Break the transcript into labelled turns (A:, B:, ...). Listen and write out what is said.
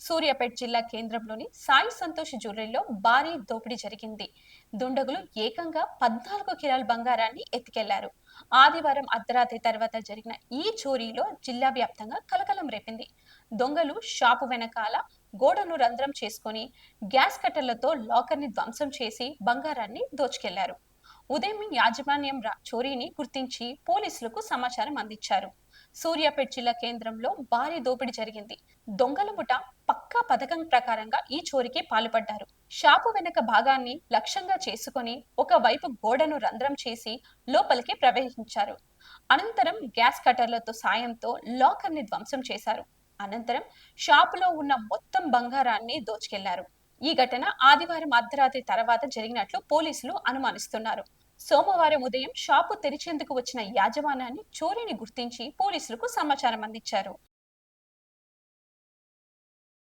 A: సూర్యాపేట జిల్లా కేంద్రంలోని సాయి సంతోష్ జ్యువెలరీలో భారీ దోపిడీ జరిగింది. దుండగులు ఏకంగా 14 కిలోల బంగారాన్ని ఎత్తుకెళ్లారు. ఆదివారం అర్ధరాత్రి తర్వాత జరిగిన ఈ చోరీలో జిల్లా వ్యాప్తంగా కలకలం రేపింది. దొంగలు షాపు వెనకాల గోడను రంధ్రం చేసుకుని గ్యాస్ కట్టర్లతో లాకర్ని ధ్వంసం చేసి బంగారాన్ని దోచుకెళ్లారు. ఉదయం యాజమాన్యం చోరీని గుర్తించి పోలీసులకు సమాచారం అందించారు. సూర్యాపేట జిల్లా కేంద్రంలో భారీ దోపిడీ జరిగింది. దొంగల ముఠ పక్కా పథకం ప్రకారంగా ఈ చోరీకి పాల్పడ్డారు. షాపు వెనక భాగాన్ని లక్ష్యంగా చేసుకుని ఒకవైపు గోడను రంధ్రం చేసి లోపలికి ప్రవేశించారు. అనంతరం గ్యాస్ కట్టర్లతో సాయంతో లాకర్ ని ధ్వంసం చేశారు. అనంతరం షాపులో ఉన్న మొత్తం బంగారాన్ని దోచుకెళ్లారు. ఈ ఘటన ఆదివారం అర్ధరాత్రి తర్వాత జరిగినట్లు పోలీసులు అనుమానిస్తున్నారు. సోమవారం ఉదయం షాపు తెరిచేందుకు వచ్చిన యాజమాన్యాన్ని చోరీని గుర్తించి పోలీసులకు సమాచారం అందించారు.